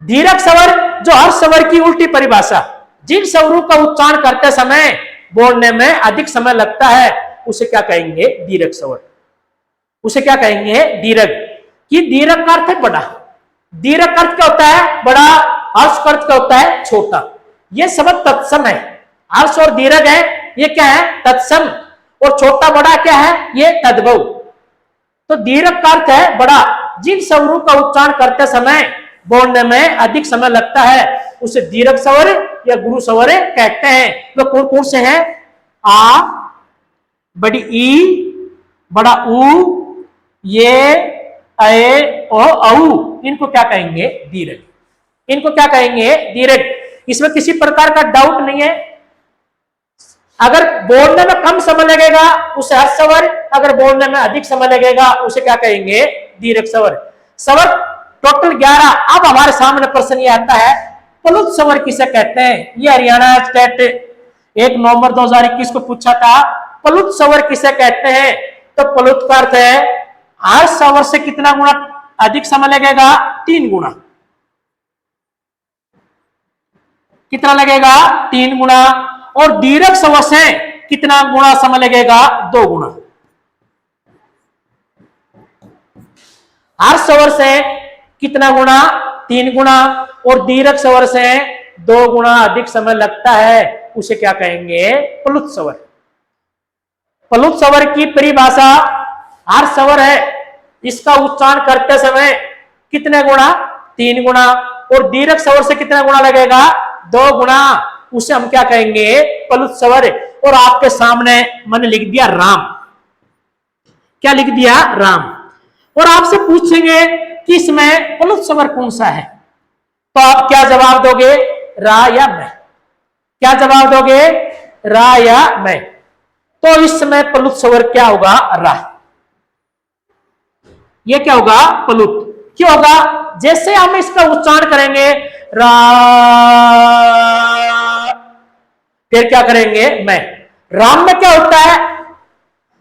दीर्घ स्वर, जो हर्ष स्वर की उल्टी परिभाषा, जिन स्वरों का उच्चारण करते समय बोलने में अधिक समय लगता है उसे क्या कहेंगे? दीर्घ स्वर। उसे क्या कहेंगे? दीर्घ। कि दीर्घ का अर्थ है बड़ा। दीर्घ का अर्थ क्या होता है? बड़ा। हर्ष का अर्थ क्या होता है? छोटा। ये शब्द तत्सम है। हर्ष और दीर्घ है, ये क्या है? तत्सम। और छोटा बड़ा क्या है? ये तद्भव। तो दीर्घ का अर्थ है बड़ा। जिन स्वरों का उच्चारण करते समय बोलने में अधिक समय लगता है उसे दीर्घ स्वर या गुरु स्वर कहते हैं। वो कौन कौन से हैं? आ, बड़ी ई, बड़ा ऊ, ये, ए और औ। इनको क्या कहेंगे? दीर्घ। इनको क्या कहेंगे? दीर्घ। इसमें किसी प्रकार का डाउट नहीं है। अगर बोलने में कम समय लगेगा उसे हर्ष स्वर, अगर बोलने में अधिक समय लगेगा उसे क्या कहेंगे? दीर्घ स्वर। स्वर टोटल 11। अब हमारे सामने प्रश्न ये आता है, प्लुत स्वर किसे कहते हैं? ये हरियाणा स्टेट 1 नवंबर 2021 को पूछा था, प्लुत स्वर किसे कहते हैं? तो प्लुत का अर्थ है हर्ष स्वर से कितना गुना अधिक समय लगेगा? 3 गुना। कितना लगेगा? 3 गुना। और दीर्घ स्वर से कितना गुना समय लगेगा? 2 गुना। हर्ष स्वर से कितना गुना? 3 गुना। और दीर्घ स्वर से 2 गुना अधिक समय लगता है उसे क्या कहेंगे? प्लुत स्वर। प्लुत स्वर की परिभाषा हर्ष स्वर है, इसका उच्चारण करते समय कितने गुना? 3 गुना। और दीर्घ स्वर से कितना गुना लगेगा? 2 गुना। उसे हम क्या कहेंगे? प्लुत स्वर। और आपके सामने मैंने लिख दिया राम। क्या लिख दिया? राम। और आपसे पूछेंगे कि इसमें प्लुत स्वर कौन सा है, तो आप क्या जवाब दोगे? रा या मैं? क्या जवाब दोगे? रा या मैं? तो इस समय प्लुत स्वर क्या होगा? रा। ये क्या होगा? प्लुत। क्यों होगा? जैसे हम इसका उच्चारण करेंगे रा, फिर क्या करेंगे? मैं। राम में क्या होता है?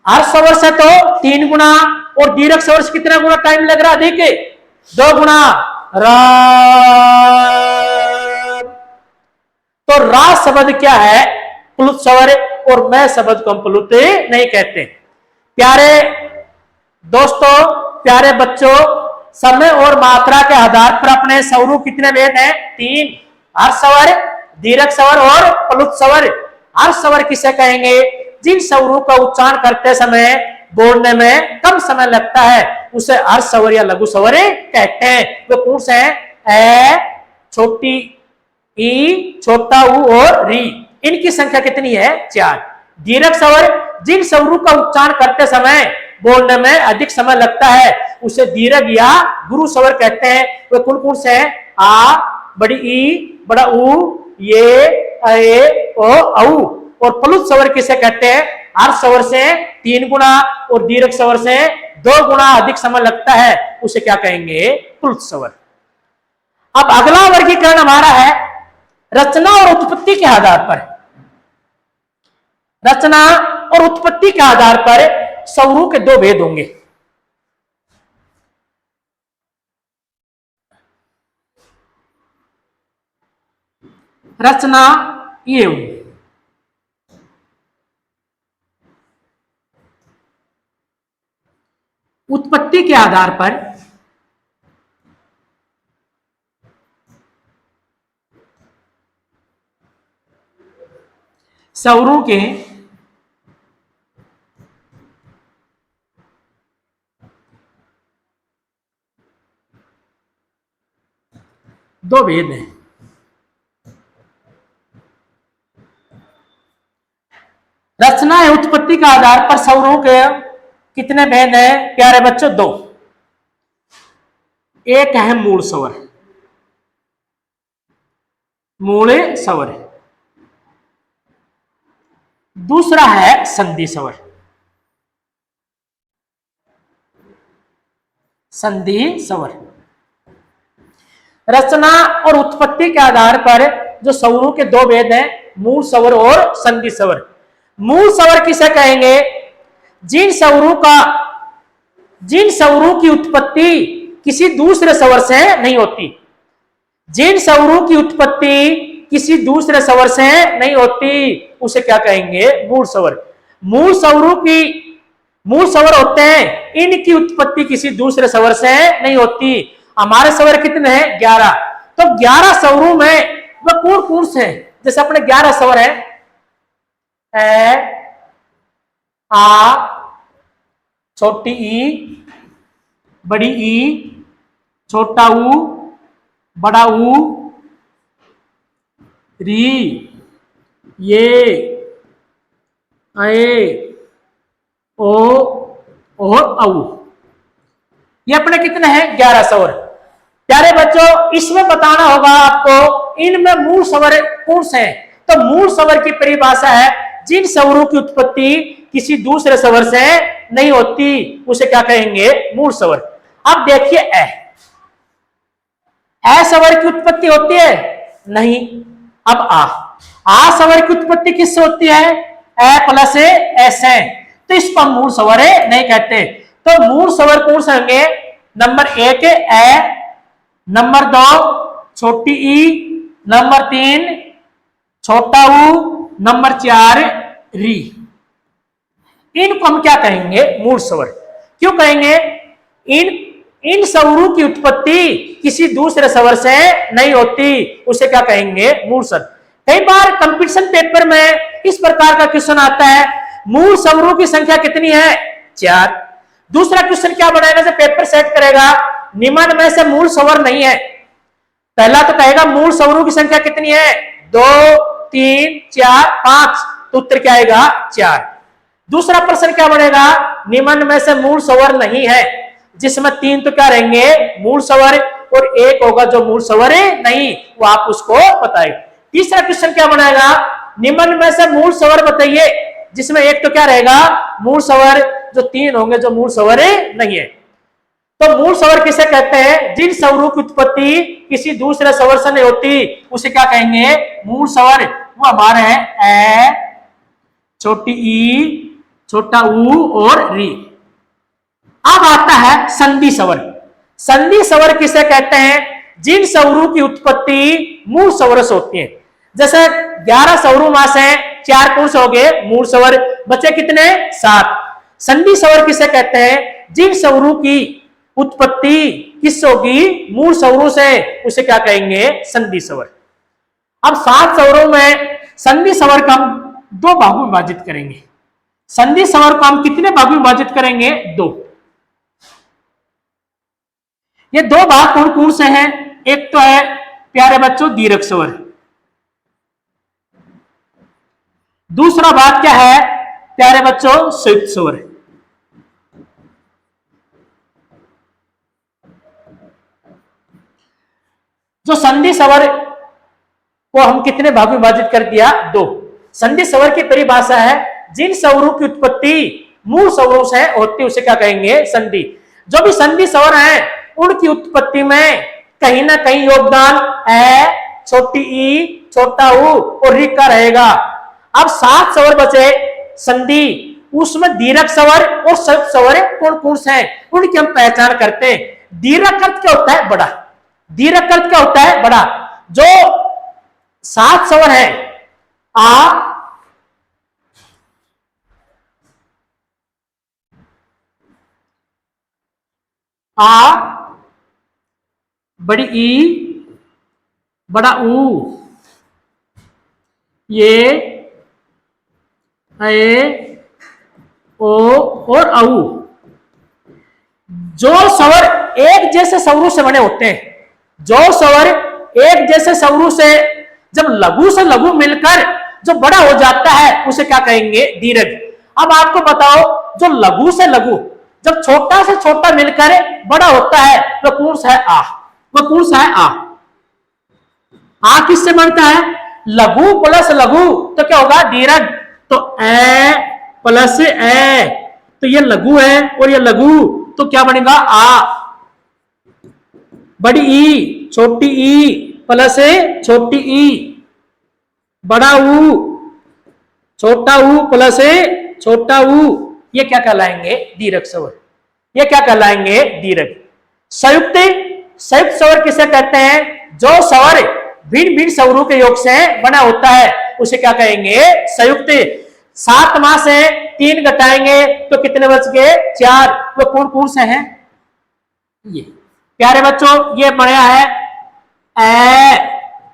हर स्वर से तो 3 गुना, और दीर्घ स्वर से कितना गुना टाइम लग रहा है? देखिए 2 गुना। रा, तो रा शब्द क्या है? प्लुत स्वर। और मैं शब्द को हम प्लुत नहीं कहते। प्यारे दोस्तों, प्यारे बच्चों, समय और मात्रा के आधार पर अपने स्वरों कितने भेद हैं? 3। हर स्वर, दीर्घ स्वर और प्लुत स्वर। हर स्वर किसे कहेंगे? जिन स्वरों का उच्चारण करते समय बोलने में कम समय लगता है उसे हर स्वर या लघु स्वर कहते हैं। वो कौन से हैं? ए, छोटी ई, छोटा ऊ और री। इनकी संख्या कितनी है? 4। दीर्घ स्वर, जिन स्वरों का उच्चारण करते समय बोलने में अधिक समय लगता है उसे दीर्घ या गुरु स्वर कहते हैं। वे कौन कौन से हैं? आ, बड़ी ई, बड़ा ऊ, ये, ए, ओ, औ। और प्लुत स्वर किसे कहते हैं? हर स्वर से 3 गुना और दीर्घ स्वर से 2 गुना अधिक समय लगता है उसे क्या कहेंगे? प्लुत स्वर। अब अगला वर्गीकरण हमारा है रचना और उत्पत्ति के आधार पर। रचना और उत्पत्ति के आधार पर स्वरों के 2 भेद होंगे। रचना ये होगी, उत्पत्ति के आधार पर स्वरों के 2 भेद हैं। रचना या उत्पत्ति के आधार पर स्वरों के कितने भेद हैं प्यारे बच्चों? 2। एक है मूल स्वर, मूल स्वर। दूसरा है संधि स्वर, संधि स्वर। रचना और उत्पत्ति के आधार पर जो स्वरों के 2 भेद हैं, मूल स्वर और संधि स्वर। मूल स्वर किसे कहेंगे? जिन स्वरों की उत्पत्ति किसी दूसरे स्वर से नहीं होती। जिन स्वरों की उत्पत्ति किसी दूसरे स्वर से नहीं होती उसे क्या कहेंगे? मूल स्वर। मूल स्वर होते हैं, इनकी उत्पत्ति किसी दूसरे स्वर से नहीं होती। हमारे स्वर कितने हैं? 11। तो 11 स्वरों में वह कौन कौन से हैं? जैसे अपने 11 स्वर हैं, ए, आ, छोटी ई, बड़ी ई, छोटा ऊ, बड़ा ऊ, री, ये, ए, ओ और औ। ये अपने कितने हैं? 11 स्वर। प्यारे बच्चों, इसमें बताना होगा आपको इनमें मूल स्वर कौन से हैं। तो मूल स्वर की परिभाषा है जिन स्वरों की उत्पत्ति किसी दूसरे स्वर से नहीं होती उसे क्या कहेंगे? मूल स्वर। अब देखिए ए स्वर की उत्पत्ति होती है? नहीं। अब आ स्वर की उत्पत्ति किससे होती है? ए प्लस एस है, तो इसको हम मूल स्वर नहीं कहते। तो मूल स्वर कौन से होंगे? नंबर 1 ए, नंबर 2 छोटी ई, नंबर 3 छोटा ऊ, नंबर 4 री। इनको हम क्या कहेंगे? मूल स्वर। क्यों कहेंगे? इन स्वरों की उत्पत्ति किसी दूसरे स्वर से नहीं होती उसे क्या कहेंगे? मूल स्वर। कई बार कंपटीशन पेपर में इस प्रकार का क्वेश्चन आता है, मूल स्वरों की संख्या कितनी है? 4। दूसरा क्वेश्चन क्या बनाएगा? जब पेपर सेट करेगा, निम्न में से मूल स्वर नहीं है। पहला तो कहेगा मूल स्वरों की संख्या कितनी है? 2, 3, 4, 5। तो उत्तर क्या आएगा 4। दूसरा प्रश्न क्या बनेगा, निम्न में से मूल स्वर नहीं है, जिसमें 3 तो क्या रहेंगे मूल स्वर और एक होगा जो मूल स्वर नहीं, वो आप उसको बताइए। तीसरा क्वेश्चन क्या बनाएगा, निम्न में से मूल स्वर बताइए, जिसमें एक तो क्या रहेगा मूल स्वर, जो 3 होंगे जो मूल स्वर नहीं है। तो मूल स्वर किसे कहते हैं, जिन स्वरों की उत्पत्ति किसी दूसरे स्वर से नहीं होती उसे क्या कहेंगे मूल स्वर। वो हमारे हैं ए, छोटी ई, छोटा ऊ और री। अब आता है संधि स्वर। संधि स्वर किसे कहते हैं, जिन स्वरों की उत्पत्ति मूल स्वर से होती है। जैसे 11 स्वरों में से 4 कौन से हो गए मूल स्वर, बचे कितने 7। संधि स्वर किसे कहते हैं, जिन स्वरों की उत्पत्ति किस होगी मूल स्वरों से, उसे क्या कहेंगे संधि स्वर। अब 7 स्वरों में संधि स्वर को हम 2 भागों में विभाजित करेंगे। संधि स्वर को हम कितने भागों में विभाजित करेंगे 2। ये 2 भाग कौन कौन से हैं, एक तो है प्यारे बच्चों दीर्घ स्वर, दूसरा भाग क्या है प्यारे बच्चों संयुक्त स्वर। जो संधि स्वर को हम कितने भाग में विभाजित कर दिया 2। संधि स्वर की परिभाषा है, जिन स्वरों की उत्पत्ति मूल स्वरों से होती है उसे क्या कहेंगे संधि। जो भी संधि स्वर हैं उनकी उत्पत्ति में कहीं ना कहीं योगदान ए, छोटी ई, छोटा ऊ और री का रहेगा। अब 7 स्वर बचे संधि, उसमें दीर्घ स्वर और संयुक्त स्वर कौन कौन से हैं उनकी हम पहचान करते हैं। दीर्घ अर्थ क्या होता है बड़ा, दीर्घ अर्थ क्या होता है बड़ा। जो 7 स्वर है आ, बड़ी ई, बड़ा ऊ, ये ए, ओ और औ, जो स्वर एक जैसे स्वरों से बने होते हैं, जो स्वर एक जैसे स्वरों से जब लघु से लघु मिलकर जो बड़ा हो जाता है उसे क्या कहेंगे दीर्घ। अब आपको बताओ, जो लघु से लघु जब छोटा से छोटा मिलकर बड़ा होता है तो कौन सा है आ, वो कौन सा है आ किससे बनता है लघु प्लस लघु तो क्या होगा दीर्घ। तो ए प्लस ए, तो ये लघु है और ये लघु, तो क्या बनेगा आ। बड़ी ई, छोटी ई प्लस छोटी ई, बड़ा ऊ, छोटा ऊ प्लस छोटा ऊ, ये क्या कहलाएंगे दीर्घ स्वर, ये क्या कहलाएंगे दीर्घ। संयुक्त, संयुक्त स्वर किसे कहते हैं, जो स्वर भिन्न भिन्न स्वरों के योग से बना होता है उसे क्या कहेंगे संयुक्त। 7 माह से 3 घटाएंगे तो कितने बच गए 4, वो कौन कौन से हैं ये प्यारे बच्चों, ये बढ़िया है ए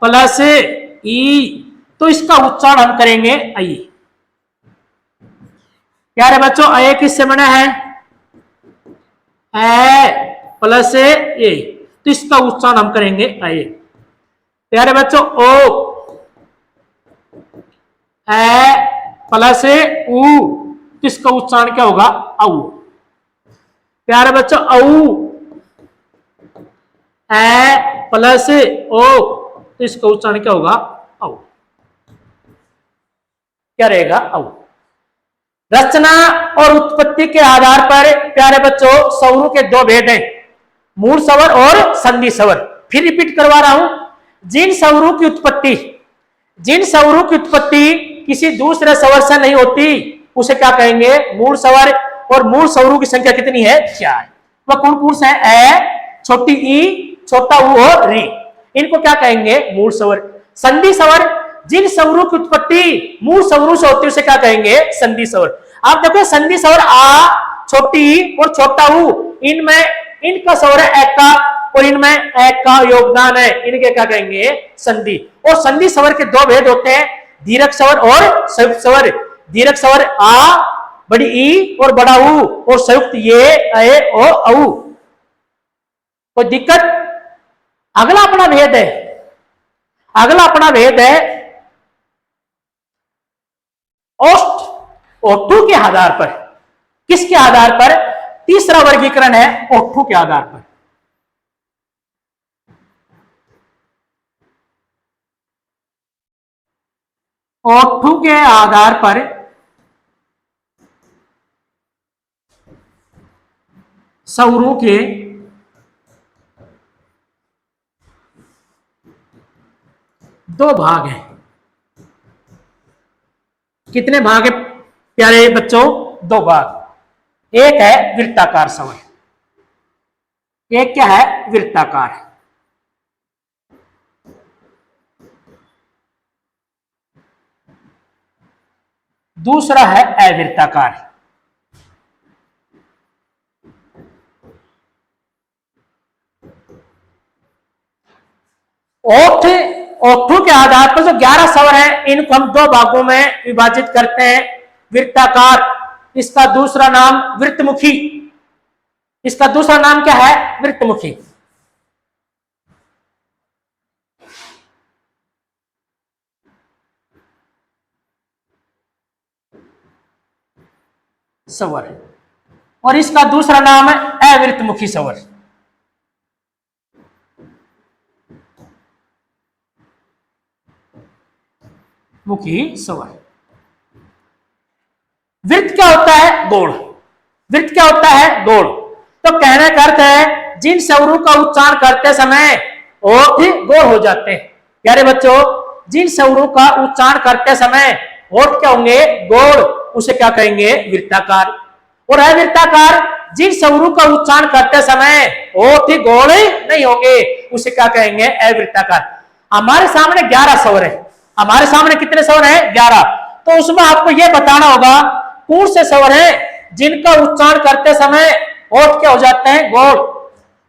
प्लस ई, तो इसका उच्चारण हम करेंगे आई। प्यारे बच्चों ए किससे बना है ए प्लस ए, तो इसका उच्चारण हम करेंगे ए। प्यारे बच्चों ओ ए प्लस ऊ, तो इसका उच्चारण क्या होगा औ। प्यारे बच्चों औ ए प्लस ओ, तो इसका उच्चारण क्या होगा औ, क्या रहेगा औ। रचना और उत्पत्ति के आधार पर प्यारे बच्चों स्वरों के 2 भेद हैं, मूल स्वर और संधि स्वर। फिर रिपीट करवा रहा हूं, जिन स्वरों की उत्पत्ति, जिन स्वरों की उत्पत्ति किसी दूसरे स्वर से नहीं होती उसे क्या कहेंगे मूल स्वर, और मूल स्वरों की संख्या कितनी है 4। वह कौन कौन से है ए, छोटी ई, छोटा ऊ और री, इनको क्या कहेंगे मूल स्वर। संधि स्वर, जिन स्वरों की उत्पत्ति मूल स्वरों से होती है उसे क्या कहेंगे संधि स्वर। आप देखो संधि स्वर आ, छोटी ई और छोटा ऊ, इनमें इनका स्वर है एक का और इनमें एक का योगदान है, इनके क्या कहेंगे संधि। और संधि स्वर के 2 भेद होते हैं, दीर्घ स्वर और संयुक्त स्वर। दीर्घ स्वर आ, बड़ी ई और बड़ा ऊ, और संयुक्त ये ए ओ औ। कोई दिक्कत? अगला अपना भेद है, अगला अपना भेद है ओष्ठ, ओठू के आधार पर, किसके आधार पर? तीसरा वर्गीकरण है ओठू के आधार पर। ओठू के आधार पर स्वरों के दो भाग हैं। कितने भाग है प्यारे बच्चों? दो भाग। एक है वृत्ताकार स्वर, एक क्या है? वृत्ताकार। दूसरा है अवृत्ताकार। ओठ, ओठों के आधार पर जो 11 स्वर हैं, इनको हम दो भागों में विभाजित करते हैं। वृत्ताकार, इसका दूसरा नाम वृत्तमुखी। इसका दूसरा नाम क्या है? वृत्तमुखी। स्वर, और इसका दूसरा नाम है अवृत्तमुखी स्वर। मुखी स्वर। वृत्त क्या होता है? गोल। वृत्त क्या होता है? गोल। तो कहने का अर्थ है जिन स्वरों का उच्चारण करते समय ओठ गोल हो जाते हैं। प्यारे बच्चों, जिन स्वरों का उच्चारण करते समय ओठ क्या होंगे? गोल, उसे क्या कहेंगे? वृत्ताकार। और अवृत्ताकार, जिन स्वरों का उच्चारण करते समय ओठ गोल नहीं होंगे, उसे क्या कहेंगे? अवृत्ताकार। हमारे सामने 11 स्वर है। हमारे सामने कितने स्वर हैं? 11। तो उसमें आपको यह बताना होगा कौन से स्वर हैं जिनका उच्चारण करते समय ओठ क्या हो जाते हैं? गोल,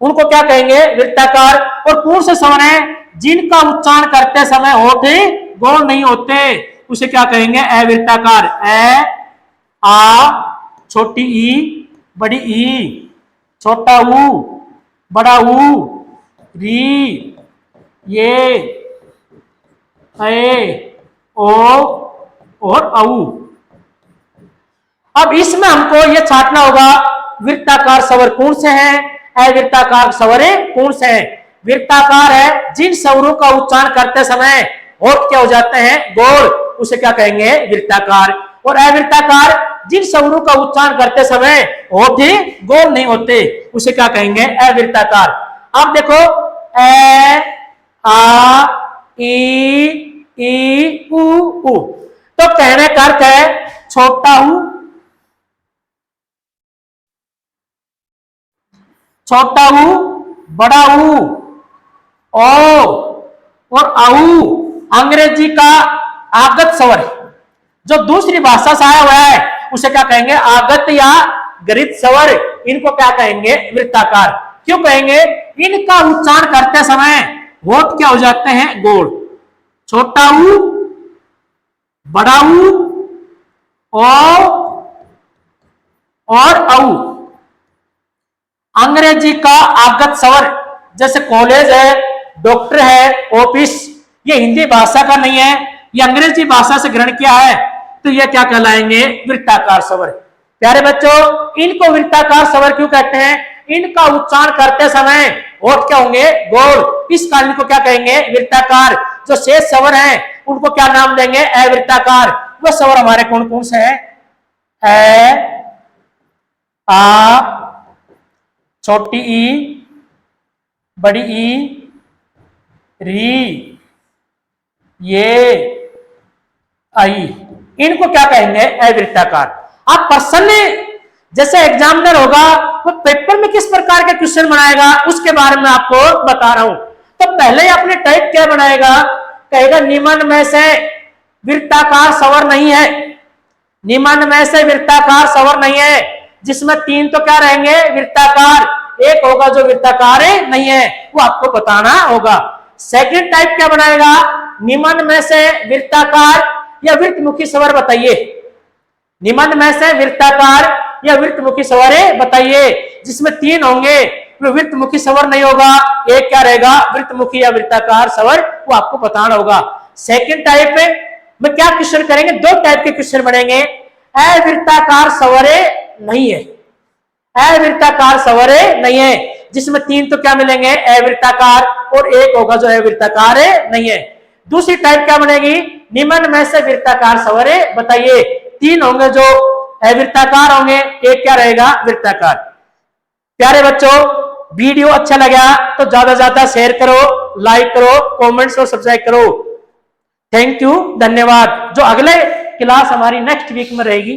उनको क्या कहेंगे? वृत्ताकार। और कौन से स्वर हैं जिनका उच्चारण करते समय होठ गोल नहीं होते, उसे क्या कहेंगे? अवृत्ताकार। ए, आ, छोटी ई, बड़ी ई, छोटा ऊ, बड़ा ऊ, री, ये, ए, ओ और औ। अब इसमें हमको यह छांटना होगा वृत्ताकार स्वर कौन से हैं, अवृत्ताकार स्वर कौन से हैं। वृत्ताकार है जिन स्वरों का उच्चारण करते समय होठ क्या हो जाते हैं? गोल, उसे क्या कहेंगे? वृत्ताकार। और अवृत्ताकार, जिन स्वरों का उच्चारण करते समय होठ गोल नहीं होते, उसे क्या कहेंगे? अवृत्ताकार। अब देखो, ए, आ, ई, उ। तो कहने का अर्थ है छोटा ऊ, छोटा ऊ, बड़ा ऊ, ओ और औ अंग्रेजी का आगत स्वर, जो दूसरी भाषा से आया हुआ है, उसे क्या कहेंगे? आगत या गृहीत स्वर। इनको क्या कहेंगे? वृत्ताकार। क्यों कहेंगे? इनका उच्चारण करते समय होठ क्या हो जाते हैं? गोल। छोटा ऊ, बड़ा ऊ, ओ और औ। अंग्रेजी का आगत स्वर, जैसे कॉलेज है, डॉक्टर है, ऑफिस, ये हिंदी भाषा का नहीं है, ये अंग्रेजी भाषा से ग्रहण किया है, तो ये क्या कहलाएंगे? वृत्ताकार स्वर। प्यारे बच्चों, इनको वृत्ताकार स्वर क्यों कहते हैं? इनका उच्चारण करते समय होठ क्या होंगे? गोल। इस कारण को क्या कहेंगे? वृत्ताकार। जो शेष स्वर हैं उनको क्या नाम देंगे? अवृत्ताकार। वो स्वर हमारे कौन कौन से हैं? ए, आ, छोटी ई, बड़ी ई, री, ये, आई। इनको क्या कहेंगे? अवृत्ताकार। आप प्रश्न जैसे एग्जामिनर होगा वो पेपर में किस प्रकार के क्वेश्चन बनाएगा उसके बारे में आपको बता रहा हूं। तो पहले अपने टाइप क्या बनाएगा? कहेगा निम्न में से वृत्ताकार स्वर नहीं है, निम्न में से वृत्ताकार स्वर नहीं है, जिसमें 3 तो क्या रहेंगे? वृत्ताकार। एक होगा जो वृत्ताकार नहीं है, वो आपको बताना होगा। सेकंड टाइप क्या बनाएगा? निम्न में से वृत्ताकार या वृत्तमुखी स्वर बताइए। निम्न में से वृत्ताकार या वृत्तमुखी स्वर बताइए, जिसमें 3 होंगे, वो वृत्तमुखी स्वर नहीं होगा। एक क्या रहेगा? वृत्तमुखी या वृत्ताकार स्वर, वो आपको बताना होगा। सेकंड टाइप में क्या क्वेश्चन करेंगे, दो टाइप के क्वेश्चन बनेंगे। अवृत्ताकार सवरे नहीं है, अवृत्ताकार सवरे नहीं है, जिसमें तीन तो क्या मिलेंगे, अवृत्ताकार, और एक होगा जो अवृत्ताकार नहीं है। दूसरी टाइप क्या बनेगी, निम्न में से वृत्ताकार सवरे बताइए, तीन होंगे जो अवृत्ताकार होंगे, एक क्या रहेगा, वृत्ताकार। प्यारे बच्चों, वीडियो अच्छा लगा तो ज्यादा ज्यादा शेयर करो, लाइक करो, कमेंट्स और सब्सक्राइब करो। थैंक यू, धन्यवाद। जो अगले क्लास हमारी नेक्स्ट वीक में रहेगी